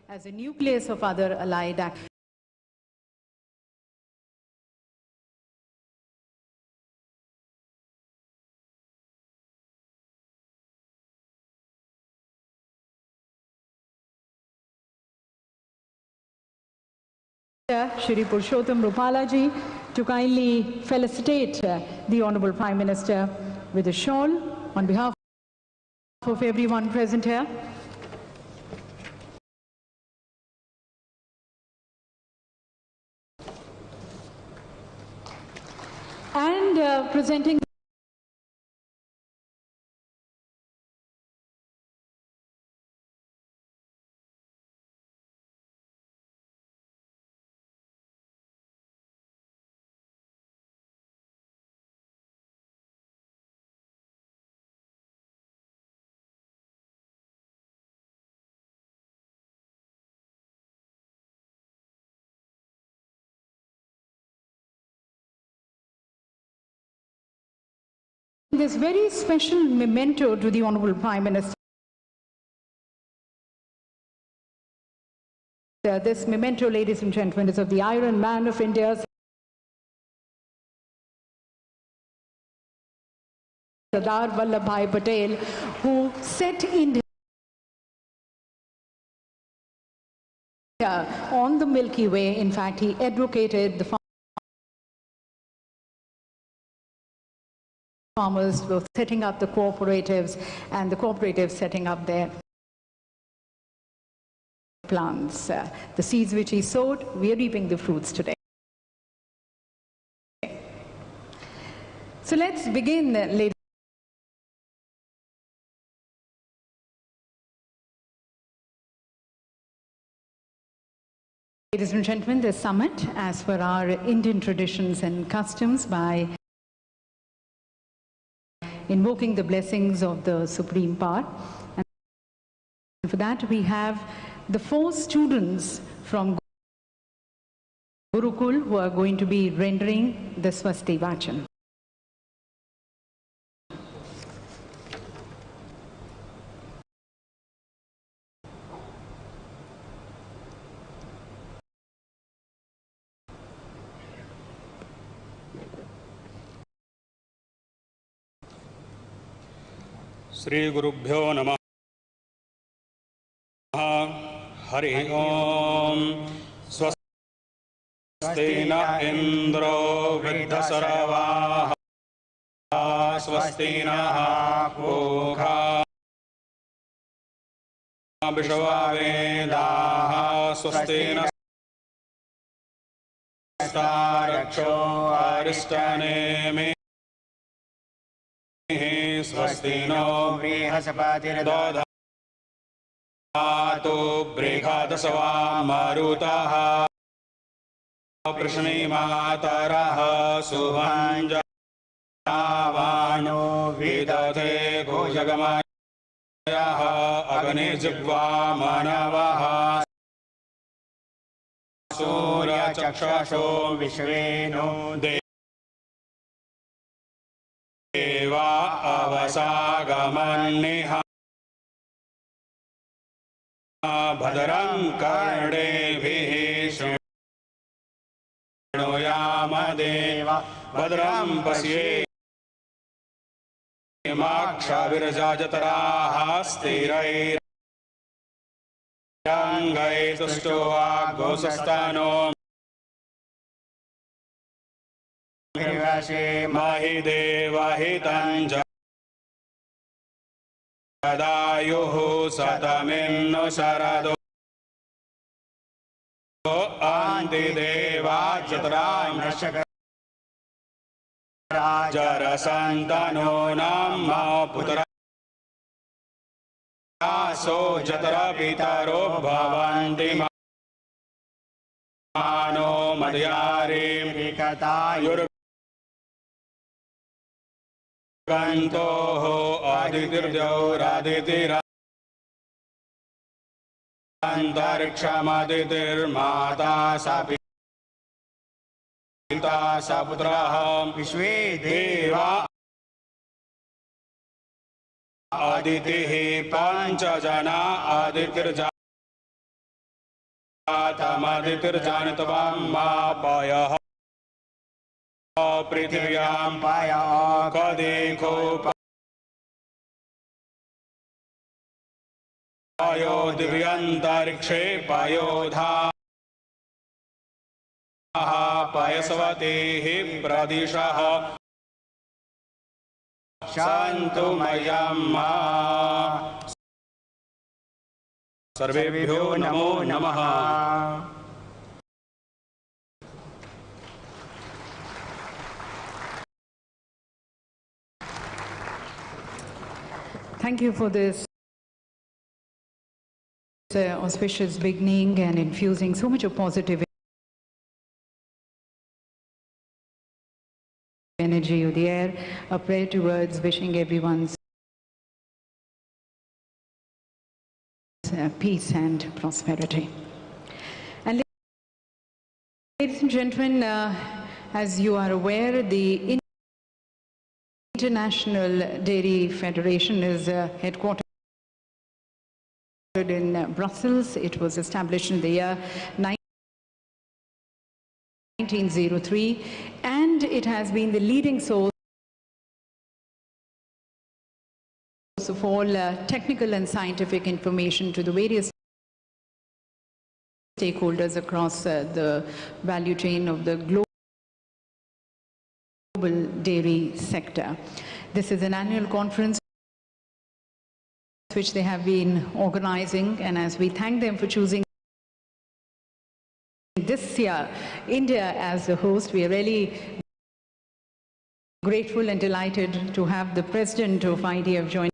as a nucleus of other allied activities. Shri Purushottam Rupala ji to kindly felicitate the Honorable Prime Minister with a shawl on behalf of everyone present here. And presenting this very special memento to the Honorable Prime Minister. This memento, ladies and gentlemen, is of the Iron Man of India, Sardar Vallabhbhai Patel, who set India on the Milky Way. In fact, he advocated the farmers both setting up the cooperatives and the cooperatives setting up their plants. The seeds which he sowed, we are reaping the fruits today. So let's begin, ladies and gentlemen, this summit, as per our Indian traditions and customs, by invoking the blessings of the Supreme Power. And for that we have the 4 students from Gurukul who are going to be rendering the Swasti Vachan. Shri Gurubhyo Namah. Hari Om. Swastina Indro Viddhasaravaha. Swastina Pukha Vishwavedaha. Swastina Staraksho Arishtane. Swastino Vrihasapatiradodha Atu Brihadasava Marutaha Prashni Mataraha Subhanja Vano Vidate Gojagamaya Agni Jibva Manavaha Surya Chakshasho Vishveno Deva Avasagamanniha Bhadram Karnebhihi Shrinuyama Deva Bhadram Pasye Maksha Virajajataraha Sthirai Rangai Tustoa Gosastano Mahideva Hitanja Adayuhu Sataminno Sarado Antideva Jatram Jarasantano Namma Putra So Jatra Pitaro Bhavanti Mano Madhyari Vikata Kantoho Aditirjo Raditira Antariksham Mata Sapita Saputraham Vishwe Deva Aditihi Panchajana Aditirja तमदितिर्जानितवाम्मापयः पृथिव्यां पाय कदेखो पायो दिव्यन्तरिक्षे पायोधाः पयस्वतेः प्रदिशः शान्तु मय्यम्मा सर्वेभ्यो नमो नमः। Thank you for this auspicious beginning and infusing so much of positive energy of the air. A prayer towards wishing everyone's peace and prosperity. And ladies and gentlemen, as you are aware, the International Dairy Federation is headquartered in Brussels. It was established in the year 1903, and it has been the leading source of all technical and scientific information to the various stakeholders across the value chain of the global dairy sector. This is an annual conference which they have been organizing, and as we thank them for choosing this year India as the host, we are really grateful and delighted to have the president of IDF joining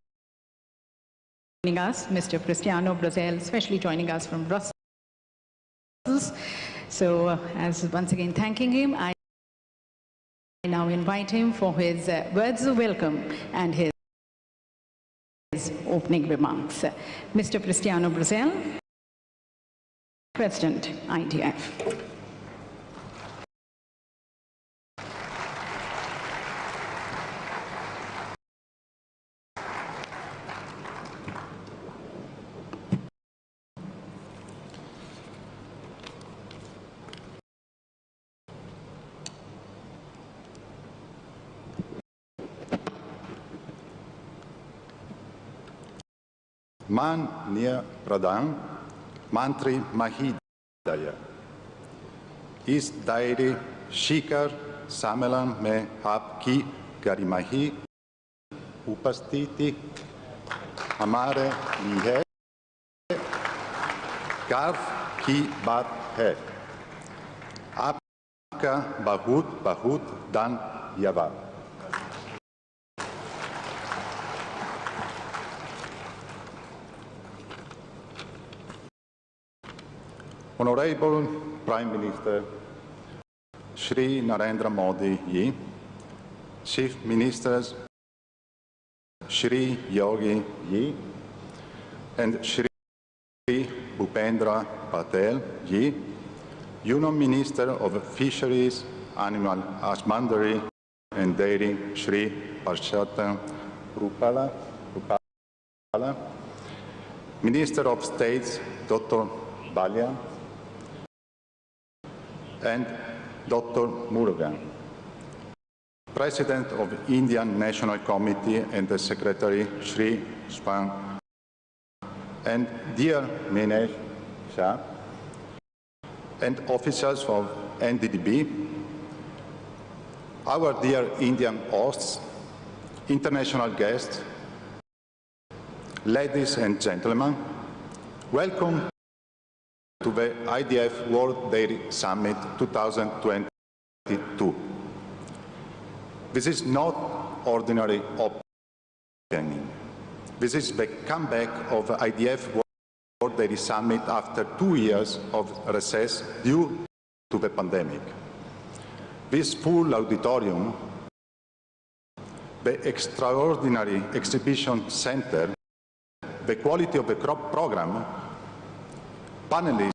us, Mr. Cristiano Brazil, especially joining us from Brussels. So as once again thanking him, I now invite him for his words of welcome and his opening remarks. Mr. Cristiano Brazil, President, IDF. Manya Pradhan, Mantri Mahidaya, इस दायरे शिखर सम्मेलन में आपकी गरिमाही उपस्थिति हमारे लिए गर्व की बात है। आपका बहुत बहुत धन्यवाद। Honorable Prime Minister Shri Narendra Modi Ji, Chief Ministers Shri Yogi Ji and Shri Bhupendra Patel Ji, Union Minister of Fisheries, Animal Husbandry and Dairy Shri Parshata Rupala, Minister of States Dr. Balia, and Dr. Murugan, President of Indian National Committee and the Secretary Shri Span, and dear Minesh Shah, and officials of NDDB, our dear Indian hosts, international guests, ladies and gentlemen, welcome to the IDF World Dairy Summit 2022. This is not ordinary opening. This is the comeback of the IDF World Dairy Summit after 2 years of recess due to the pandemic. This full auditorium, the extraordinary exhibition center, the quality of the crop program, panelists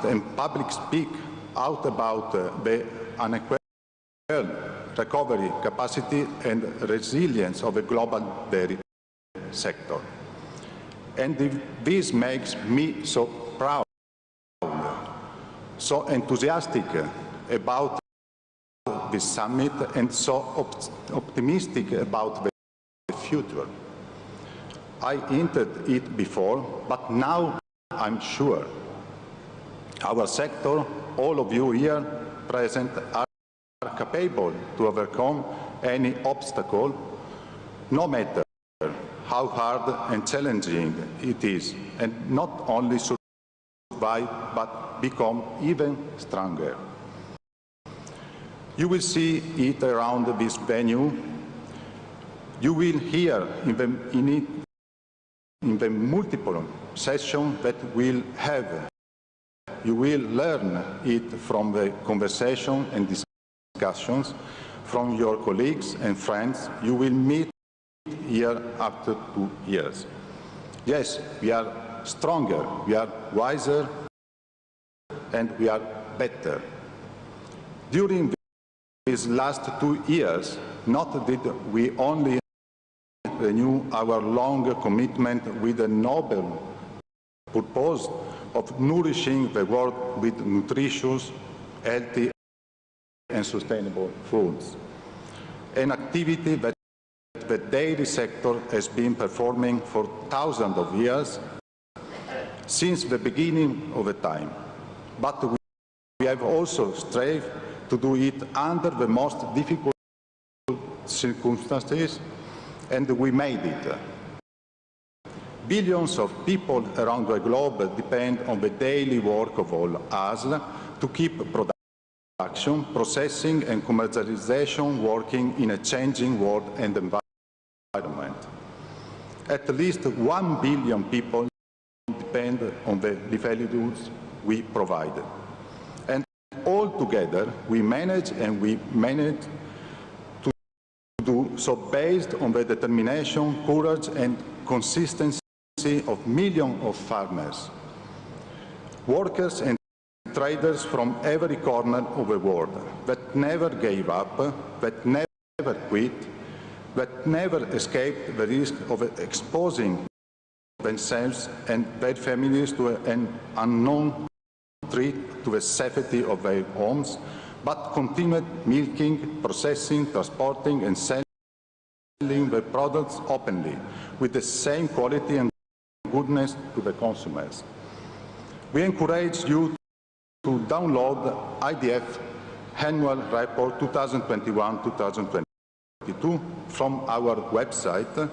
and public speak out about the unequal recovery capacity and resilience of the global dairy sector. And this makes me so proud so enthusiastic about this summit and so optimistic about the future. I hinted it before, but now I'm sure our sector, all of you here present, are capable to overcome any obstacle, no matter how hard and challenging it is, and not only survive, but become even stronger. You will see it around this venue. You will hear in the multiple sessions that we'll have. You will learn it from the conversation and discussions from your colleagues and friends you will meet here after 2 years. Yes, we are stronger, we are wiser, and we are better. During these last 2 years, not did we only renew our long commitment with a noble purpose of nourishing the world with nutritious, healthy, and sustainable foods, an activity that the dairy sector has been performing for thousands of years, since the beginning of the time. But we have also strived to do it under the most difficult circumstances, and we made it. Billions of people around the globe depend on the daily work of all us to keep production, processing and commercialization working in a changing world and environment. At least 1 billion people depend on the livelihoods we provide. And all together we manage to do so based on the determination, courage and consistency of millions of farmers, workers and traders from every corner of the world that never gave up, that never quit, that never escaped the risk of exposing themselves and their families to an unknown threat to the safety of their homes, but continued milking, processing, transporting and selling the products openly with the same quality and goodness to the consumers. We encourage you to download the IDF Annual Report 2021-2022 from our website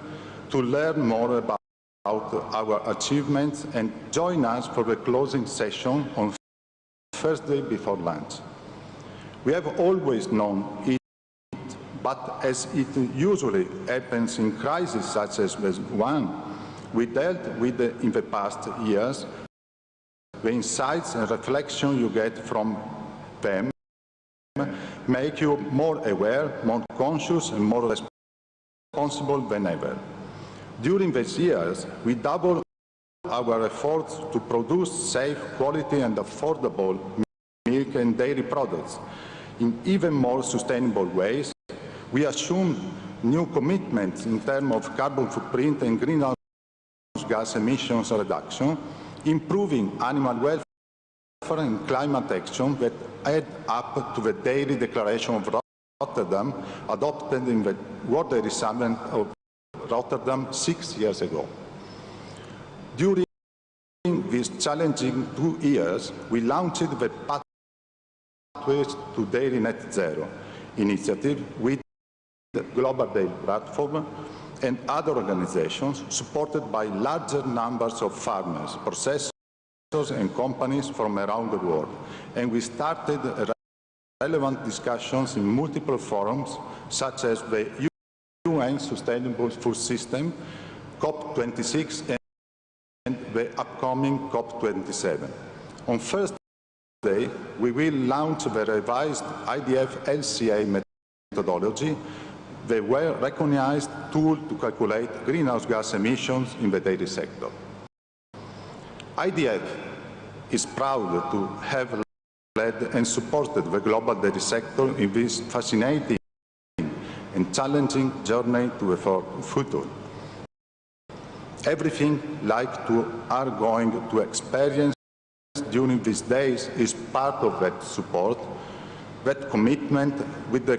to learn more about our achievements and join us for the closing session on Thursday before lunch. We have always known it, but as it usually happens in crises such as the one we dealt with in the past years, the insights and reflection you get from them make you more aware, more conscious and more responsible than ever. During these years, we doubled our efforts to produce safe, quality and affordable milk and dairy products in even more sustainable ways. We assumed new commitments in terms of carbon footprint and greenhouse gas emissions reduction, improving animal welfare and climate action that add up to the Dairy Declaration of Rotterdam, adopted in the World Dairy Summit of Rotterdam 6 years ago. During these challenging 2 years, we launched the Pathways to Dairy Net Zero initiative with the Global Dairy Platform and other organizations supported by larger numbers of farmers, processors and companies from around the world. And we started relevant discussions in multiple forums, such as the UN Sustainable Food System, COP26, and the upcoming COP27. On Thursday, we will launch the revised IDF LCA methodology, the well-recognized tool to calculate greenhouse gas emissions in the dairy sector. IDF is proud to have led and supported the global dairy sector in this fascinating and challenging journey to the future. Everything like you are going to experience during these days is part of that support, that commitment with the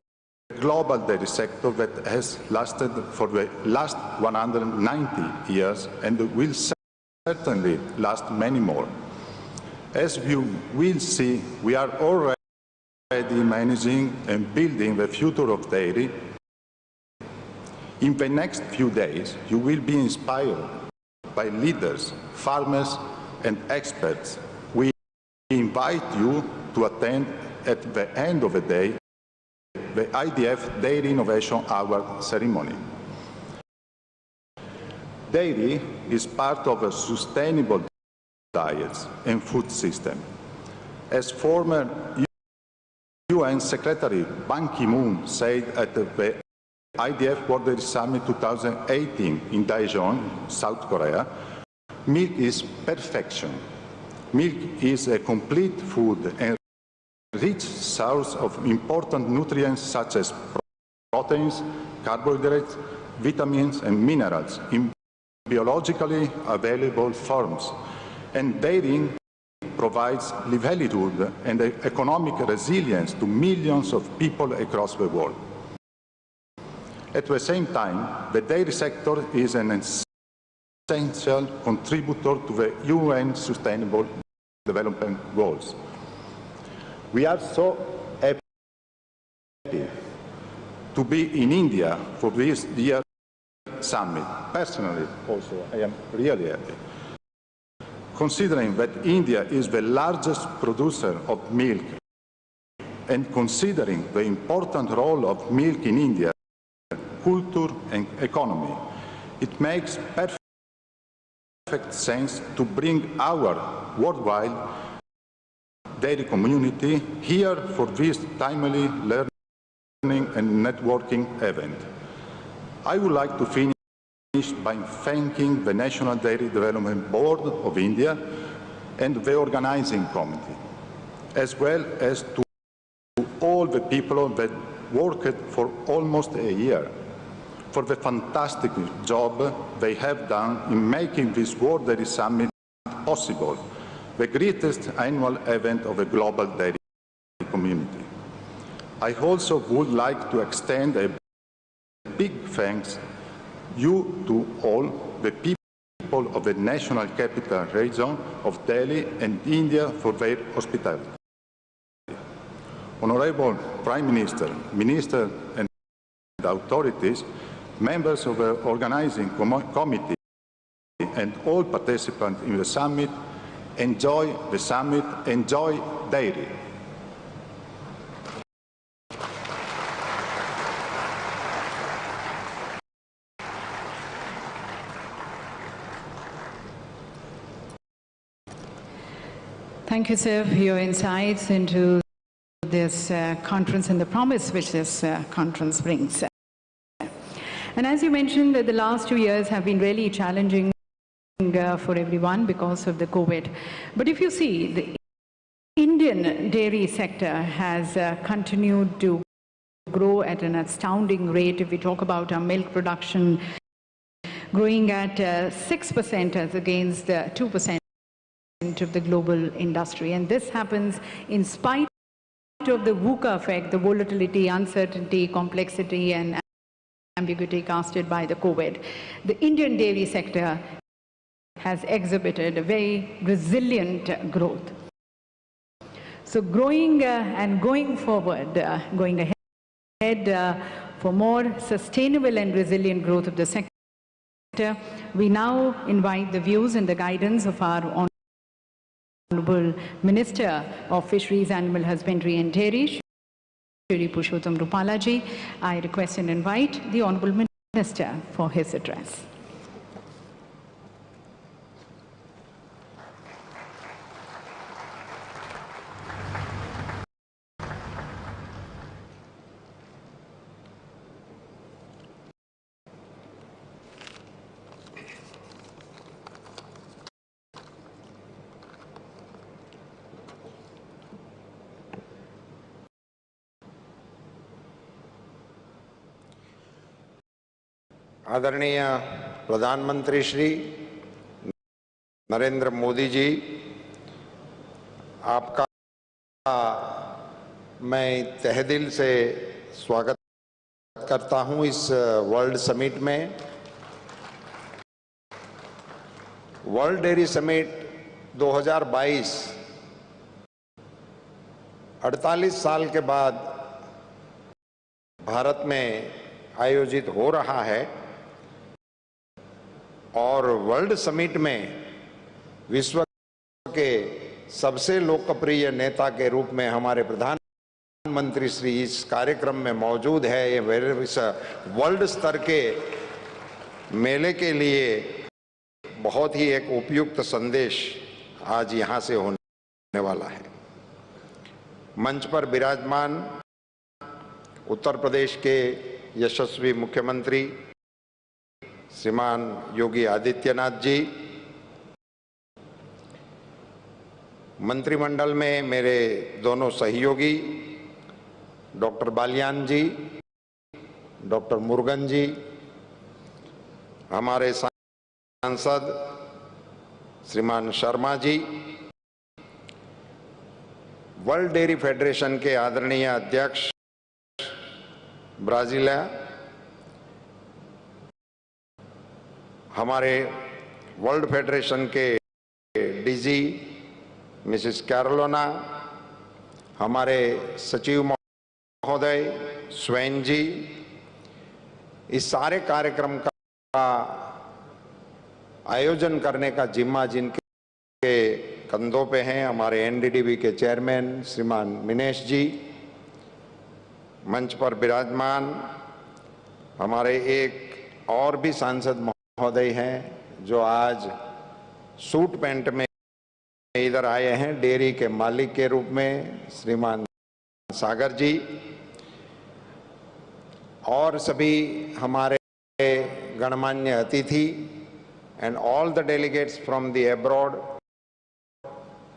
global dairy sector that has lasted for the last 190 years and will certainly last many more. As you will see, we are already managing and building the future of dairy. In the next few days, you will be inspired by leaders, farmers, and experts. We invite you to attend at the end of the day the IDF Dairy Innovation Award ceremony. Dairy is part of a sustainable diet and food system. As former UN Secretary Ban Ki-moon said at the IDF World Dairy Summit 2018 in Daejeon, South Korea, milk is perfection. Milk is a complete food and rich source of important nutrients such as proteins, carbohydrates, vitamins, and minerals in biologically available forms. And dairying provides livelihood and economic resilience to millions of people across the world. At the same time, the dairy sector is an essential contributor to the UN Sustainable Development Goals. We are so happy to be in India for this year's summit. Personally, also, I am really happy. Considering that India is the largest producer of milk and considering the important role of milk in India, culture and economy, it makes perfect sense to bring our worldwide dairy community here for this timely learning and networking event. I would like to finish by thanking the National Dairy Development Board of India and the organizing committee, as well as to all the people that worked for almost a year for the fantastic job they have done in making this World Dairy Summit possible, the greatest annual event of the global dairy community. I also would like to extend a big thanks to all the people of the National Capital Region of Delhi and India for their hospitality. Honorable Prime Minister, Minister and authorities, members of the organizing committee and all participants in the summit, enjoy the summit, enjoy dairy. Thank you, sir, for your insights into this conference and the promise which this conference brings. And as you mentioned, the last 2 years have been really challenging for everyone because of the COVID. But if you see, the Indian dairy sector has continued to grow at an astounding rate. If we talk about our milk production, growing at 6% as against 2% of the global industry. And this happens in spite of the VUCA effect, the volatility, uncertainty, complexity, and ambiguity casted by the COVID. The Indian dairy sector has exhibited a very resilient growth. So growing and going forward, going ahead for more sustainable and resilient growth of the sector, we now invite the views and the guidance of our Honorable Minister of Fisheries, Animal Husbandry and Dairy, Shri Purushottam Rupalaji. I request and invite the Honorable Minister for his address. आदरणीय प्रधानमंत्री श्री नरेंद्र मोदी जी, आपका मैं तहे दिल से स्वागत करता हूं इस वर्ल्ड समिट में। वर्ल्ड डेयरी समिट 2022 48 साल के बाद भारत में आयोजित हो रहा है और वर्ल्ड समिट में विश्व के सबसे लोकप्रिय नेता के रूप में हमारे प्रधानमंत्री श्री इस कार्यक्रम में मौजूद है। ये वर्ल्ड स्तर के मेले के लिए बहुत ही एक उपयुक्त संदेश आज यहाँ से होने वाला है। मंच पर विराजमान उत्तर प्रदेश के यशस्वी मुख्यमंत्री श्रीमान योगी आदित्यनाथ जी, मंत्रिमंडल में मेरे दोनों सहयोगी डॉक्टर बालियान जी, डॉक्टर मुरुगन जी, हमारे सांसद श्रीमान Sharma ji, world dairy federation के आदरणीय अध्यक्ष ब्राजीलिया, हमारे वर्ल्ड फेडरेशन के डीजी मिसेस कैरोलिना, हमारे सचिव महोदय स्वैन जी, इस सारे कार्यक्रम का आयोजन करने का जिम्मा जिनके कंधों पे हैं, हमारे एनडीडीबी के चेयरमैन श्रीमान मिनेश जी, मंच पर विराजमान हमारे एक और भी सांसद महोदय हैं जो आज सूट पैंट में इधर आए हैं, डेयरी के मालिक के रूप में श्रीमान सागर जी, और सभी हमारे गणमान्य अतिथि and all the delegates from the abroad.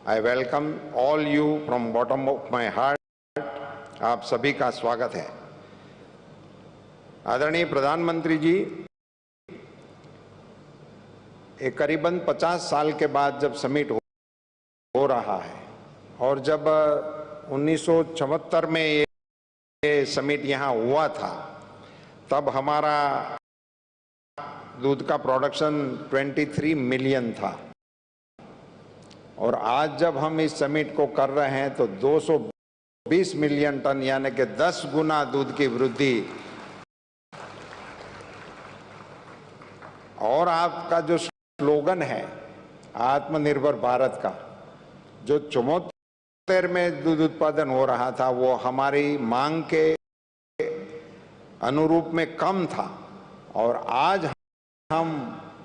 I welcome all you from bottom of my heart. आप सभी का स्वागत है। आदरणीय प्रधानमंत्री जी, एक करीबन 50 साल के बाद जब समिट हो रहा है और जब 1974 में ये समिट यहाँ हुआ था, तब हमारा दूध का प्रोडक्शन 23 मिलियन था और आज जब हम इस समिट को कर रहे हैं तो 220 मिलियन टन यानी कि 10 गुना दूध की वृद्धि। और आपका जो स्लोगन है आत्मनिर्भर भारत का, जो 74 में दूध उत्पादन हो रहा था वो हमारी मांग के अनुरूप में कम था और आज हम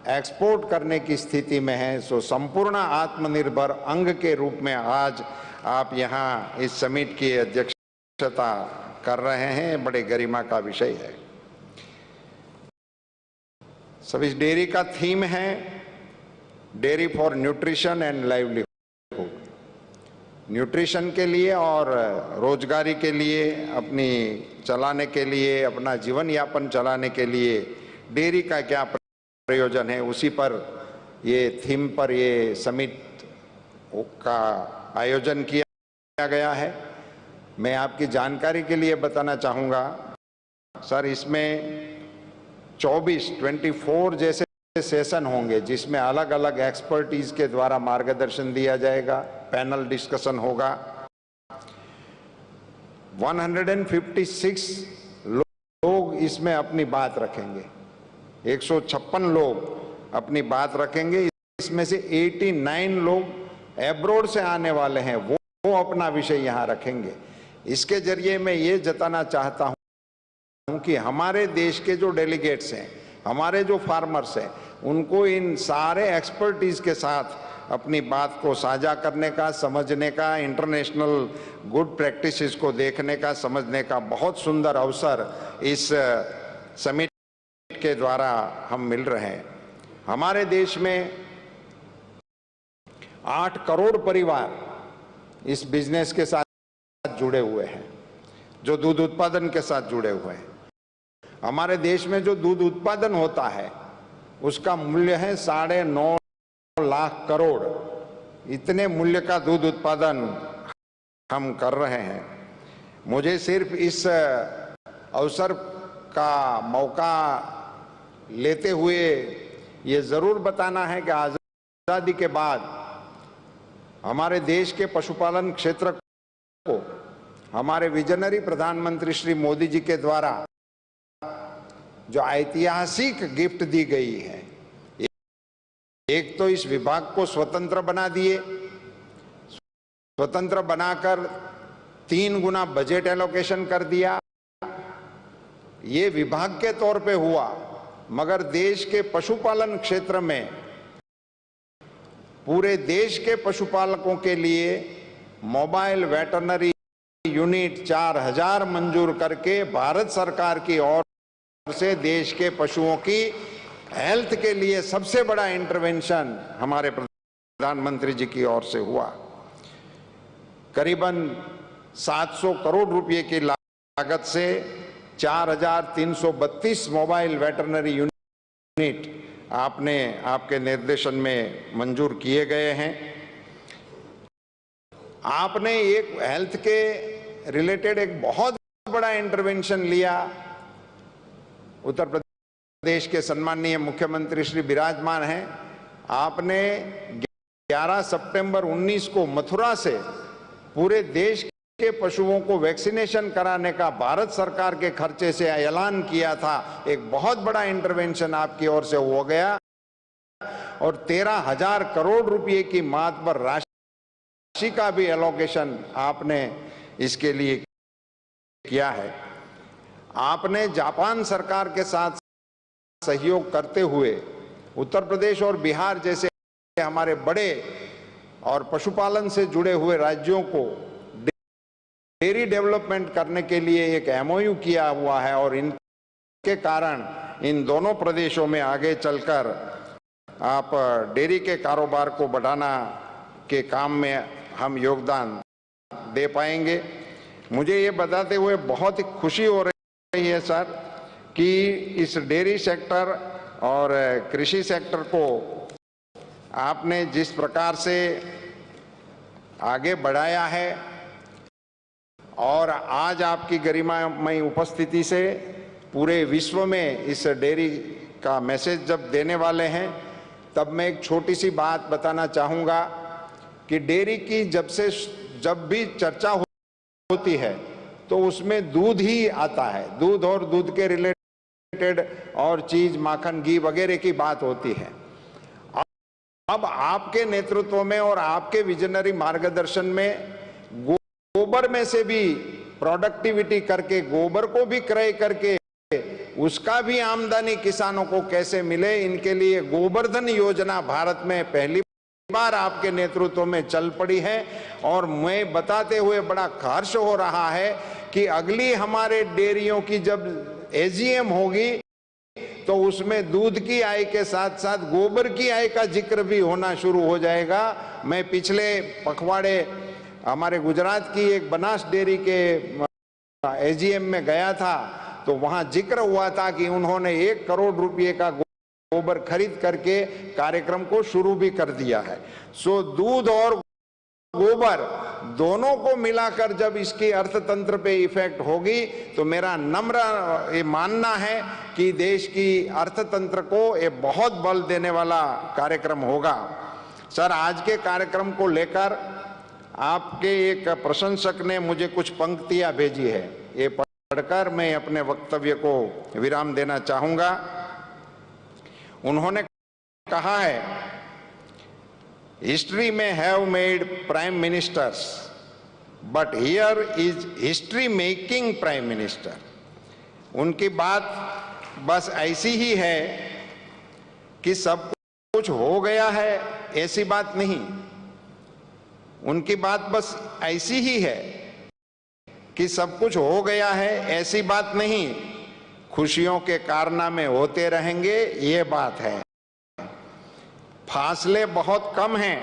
एक्सपोर्ट करने की स्थिति में हैं। सो संपूर्ण आत्मनिर्भर अंग के रूप में आज आप यहाँ इस समिट की अध्यक्षता कर रहे हैं, बड़े गरिमा का विषय है। सब इस डेयरी का थीम है dairy for nutrition and livelihood. Nutrition के लिए और रोजगारी के लिए, अपनी चलाने के लिए, अपना जीवन यापन चलाने के लिए डेयरी का क्या प्रयोजन है, उसी पर ये थीम पर ये समिट का आयोजन किया गया है। मैं आपकी जानकारी के लिए बताना चाहूँगा सर, इसमें 24 जैसे सेशन होंगे जिसमें अलग अलग एक्सपर्टीज के द्वारा मार्गदर्शन दिया जाएगा, पैनल डिस्कशन होगा। 156 लोग इसमें अपनी बात रखेंगे, 156 लोग अपनी बात रखेंगे। इसमें से 89 लोग एब्रोड से आने वाले हैं, वो अपना विषय यहाँ रखेंगे। इसके जरिए मैं ये जताना चाहता हूँ कि हमारे देश के जो डेलीगेट्स हैं, हमारे जो फार्मर्स हैं, उनको इन सारे एक्सपर्टीज के साथ अपनी बात को साझा करने का, समझने का, इंटरनेशनल गुड प्रैक्टिसेस को देखने का, समझने का बहुत सुंदर अवसर इस समिट के द्वारा हम मिल रहे हैं। हमारे देश में 8 करोड़ परिवार इस बिजनेस के साथ जुड़े हुए हैं, जो दूध उत्पादन के साथ जुड़े हुए हैं। हमारे देश में जो दूध उत्पादन होता है उसका मूल्य है 9.5 लाख करोड़, इतने मूल्य का दूध उत्पादन हम कर रहे हैं। मुझे सिर्फ इस अवसर का मौका लेते हुए ये जरूर बताना है कि आजादी के बाद हमारे देश के पशुपालन क्षेत्र को हमारे विजनरी प्रधानमंत्री श्री मोदी जी के द्वारा जो ऐतिहासिक गिफ्ट दी गई है, एक तो इस विभाग को स्वतंत्र बना दिए, स्वतंत्र बनाकर 3 गुना बजट एलोकेशन कर दिया। ये विभाग के तौर पे हुआ, मगर देश के पशुपालन क्षेत्र में पूरे देश के पशुपालकों के लिए मोबाइल वेटरनरी यूनिट 4000 मंजूर करके भारत सरकार की ओर से देश के पशुओं की हेल्थ के लिए सबसे बड़ा इंटरवेंशन हमारे प्रधानमंत्री जी की ओर से हुआ। करीबन 700 करोड़ रुपए की लागत से 4332 मोबाइल वेटरनरी यूनिट आपके निर्देशन में मंजूर किए गए हैं। आपने एक हेल्थ के रिलेटेड एक बहुत बड़ा इंटरवेंशन लिया। उत्तर प्रदेश के सम्माननीय मुख्यमंत्री श्री विराजमान हैं। आपने 11 सितंबर 19 को मथुरा से पूरे देश के पशुओं को वैक्सीनेशन कराने का भारत सरकार के खर्चे से ऐलान किया था। एक बहुत बड़ा इंटरवेंशन आपकी ओर से हो गया और 13,000 करोड़ रुपए की मातबर राशि का भी एलोकेशन आपने इसके लिए किया है। आपने जापान सरकार के साथ सहयोग करते हुए उत्तर प्रदेश और बिहार जैसे हमारे बड़े और पशुपालन से जुड़े हुए राज्यों को डेयरी डेवलपमेंट करने के लिए एक एमओयू किया हुआ है और इनके कारण इन दोनों प्रदेशों में आगे चलकर आप डेयरी के कारोबार को बढ़ाना के काम में हम योगदान दे पाएंगे। मुझे ये बताते हुए बहुत ही खुशी हो रही है सर कि इस डेयरी सेक्टर और कृषि सेक्टर को आपने जिस प्रकार से आगे बढ़ाया है और आज आपकी गरिमामयी उपस्थिति से पूरे विश्व में इस डेयरी का मैसेज जब देने वाले हैं, तब मैं एक छोटी सी बात बताना चाहूँगा कि डेयरी की जब भी चर्चा होती है तो उसमें दूध ही आता है। दूध और दूध के रिलेटेड और चीज, माखन, घी वगैरह की बात होती है। अब आपके नेतृत्व में और आपके विजनरी मार्गदर्शन में गोबर में से भी प्रोडक्टिविटी करके, गोबर को भी क्रय करके उसका भी आमदनी किसानों को कैसे मिले, इनके लिए गोबर्धन योजना भारत में पहली बार आपके नेतृत्व में चल पड़ी है। और मैं बताते हुए बड़ा हर्ष हो रहा है कि अगली हमारे डेयरियों की जब एजीएम होगी तो उसमें दूध की आय के साथ साथ गोबर की आय का जिक्र भी होना शुरू हो जाएगा। मैं पिछले पखवाड़े हमारे गुजरात की एक बनास डेयरी के एजीएम में गया था, तो वहां जिक्र हुआ था कि उन्होंने 1 करोड़ रुपए का गोबर खरीद करके कार्यक्रम को शुरू भी कर दिया है। सो दूध और गोबर दोनों को मिलाकर जब इसकी अर्थतंत्र पे इफेक्ट होगी तो मेरा नम्र ये मानना है कि देश की अर्थतंत्र को ये बहुत बल देने वाला कार्यक्रम होगा। सर, आज के कार्यक्रम को लेकर आपके एक प्रशंसक ने मुझे कुछ पंक्तियां भेजी है, ये पढ़कर मैं अपने वक्तव्य को विराम देना चाहूंगा। उन्होंने कहा है, हिस्ट्री में have made prime ministers but here is history making prime minister. उनकी बात बस ऐसी ही है कि सब कुछ हो गया है, ऐसी बात नहीं। उनकी बात बस ऐसी ही है कि सब कुछ हो गया है, ऐसी बात नहीं। खुशियों के कारनामे होते रहेंगे, ये बात है। फासले बहुत कम हैं,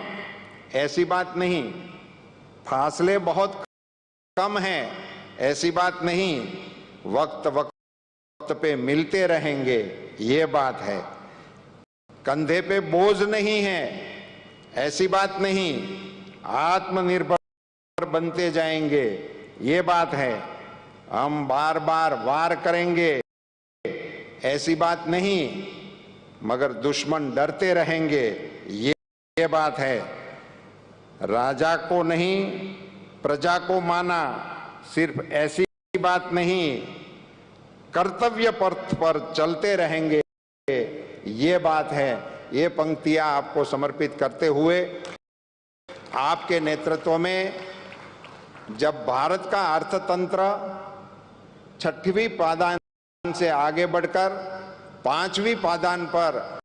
ऐसी बात नहीं। फासले बहुत कम हैं, ऐसी बात नहीं। वक्त वक्त पे मिलते रहेंगे, ये बात है। कंधे पे बोझ नहीं है, ऐसी बात नहीं, आत्मनिर्भर बनते जाएंगे, ये बात है। हम बार बार वार करेंगे, ऐसी बात नहीं, मगर दुश्मन डरते रहेंगे, ये बात है। राजा को नहीं, प्रजा को माना, सिर्फ ऐसी बात नहीं, कर्तव्य पथ पर चलते रहेंगे, ये बात है। ये पंक्तियां आपको समर्पित करते हुए, आपके नेतृत्व में जब भारत का अर्थतंत्र 6वीं पायदान से आगे बढ़कर 5वीं पायदान पर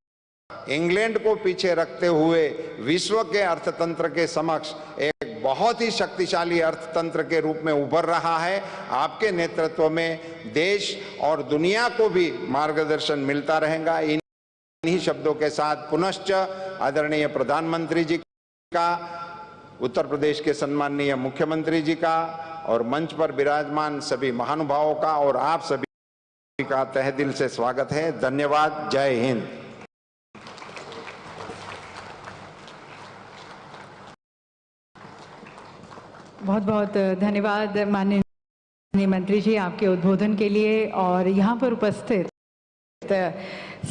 इंग्लैंड को पीछे रखते हुए विश्व के अर्थतंत्र के समक्ष एक बहुत ही शक्तिशाली अर्थतंत्र के रूप में उभर रहा है, आपके नेतृत्व में देश और दुनिया को भी मार्गदर्शन मिलता रहेगा। इन्हीं शब्दों के साथ पुनश्च आदरणीय प्रधानमंत्री जी का, उत्तर प्रदेश के सम्माननीय मुख्यमंत्री जी का और मंच पर विराजमान सभी महानुभावों का और आप सभी का तहे दिल से स्वागत है। धन्यवाद। जय हिंद। बहुत बहुत धन्यवाद माननीय मंत्री जी आपके उद्बोधन के लिए। और यहाँ पर उपस्थित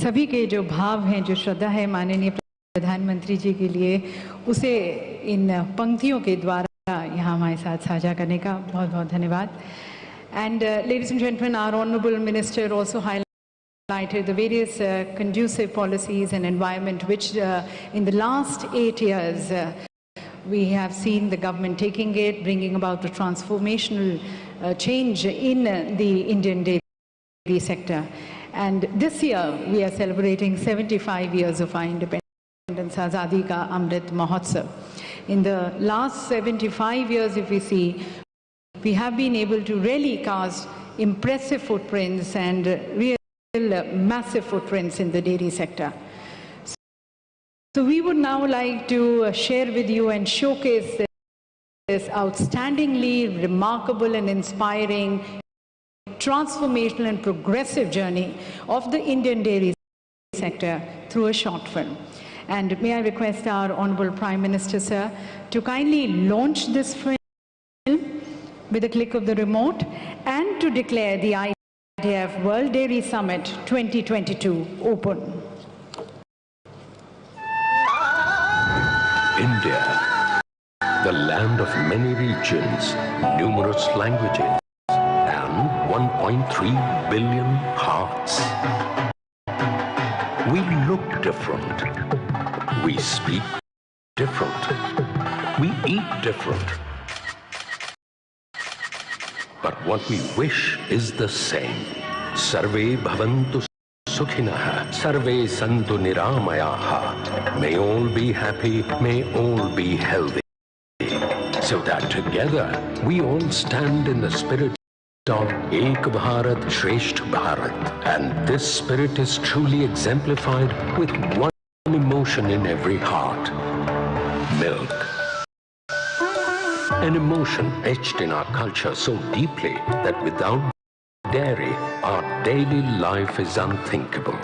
सभी के जो भाव हैं, जो श्रद्धा है माननीय प्रधानमंत्री जी के लिए, उसे इन पंक्तियों के द्वारा यहाँ हमारे साथ साझा करने का बहुत बहुत धन्यवाद। And ladies and gentlemen, our honorable minister also highlighted the various conducive policies and environment which in the last 8 years we have seen the government taking it, bringing about a transformational change in the Indian dairy sector. And this year we are celebrating 75 years of our independence, Azadi Ka Amrit Mahotsav. In the last 75 years, if we see, we have been able to really cast impressive footprints and real massive footprints in the dairy sector. So we would now like to share with you and showcase this outstandingly remarkable and inspiring, transformational and progressive journey of the Indian dairy sector through a short film. And may I request our Honorable Prime Minister, sir, to kindly launch this film with a click of the remote and to declare the IDF World Dairy Summit 2022 open. India, the land of many regions, numerous languages, and 1.3 billion hearts. We look different. We speak different. We eat different. But what we wish is the same. Sarve bhavantu sukhinah, sarve santu niramayaha. May all be happy, may all be healthy. So that together we all stand in the spirit of Ek Bharat Shresth Bharat. And this spirit is truly exemplified with one emotion in every heart: milk. An emotion etched in our culture so deeply that without dairy, our daily life is unthinkable.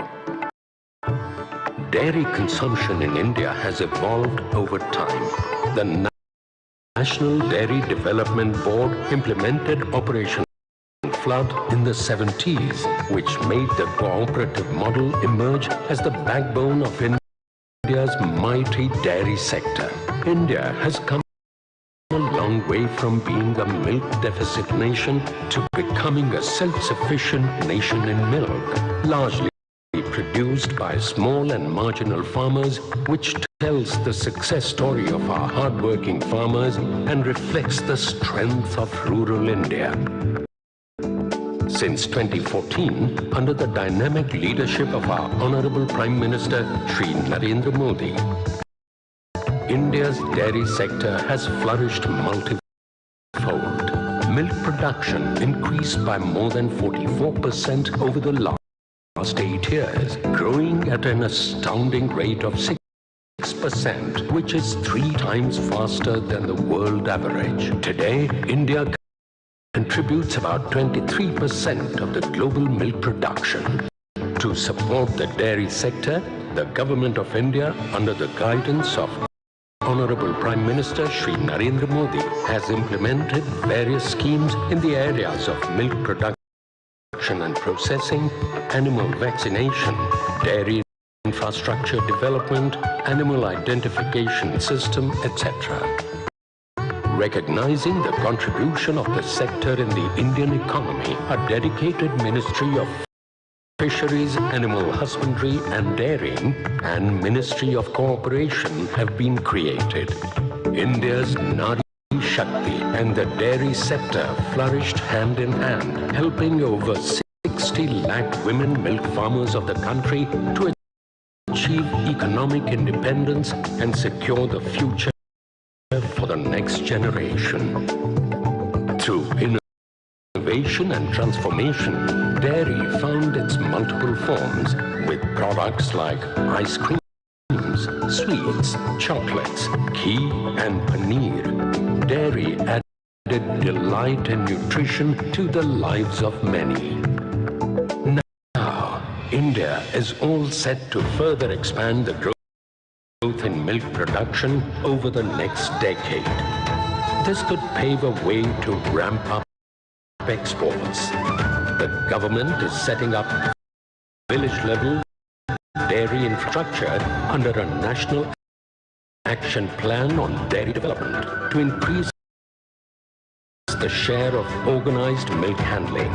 Dairy consumption in India has evolved over time. The National Dairy Development Board implemented Operation Flood in the 70s, which made the cooperative model emerge as the backbone of India's mighty dairy sector. India has come a long way from being a milk deficit nation to becoming a self-sufficient nation in milk, largely produced by small and marginal farmers, which tells the success story of our hard-working farmers and reflects the strength of rural India. Since 2014, under the dynamic leadership of our Honorable Prime Minister, Shri Narendra Modi, India's dairy sector has flourished multifold. Milk production increased by more than 44% over the last 8 years, growing at an astounding rate of 6%, which is 3 times faster than the world average. Today, India contributes about 23% of the global milk production. To support the dairy sector, the Government of India, under the guidance of Honorable Prime Minister Shri Narendra Modi has implemented various schemes in the areas of milk production and processing, animal vaccination, dairy infrastructure development, animal identification system, etc. Recognizing the contribution of the sector in the Indian economy, a dedicated Ministry of Fisheries, Animal Husbandry and Dairying and Ministry of Cooperation have been created. India's Nari Shakti and the dairy sector flourished hand in hand, helping over 60 lakh women milk farmers of the country to achieve economic independence and secure the future for the next generation. Through innovation and transformation, dairy found its multiple forms with products like ice creams, sweets, chocolates, ghee and paneer. Dairy added delight and nutrition to the lives of many. Now, India is all set to further expand the growth in milk production over the next decade. This could pave a way to ramp up exports. The government is setting up village-level dairy infrastructure under a national action plan on dairy development to increase the share of organized milk handling.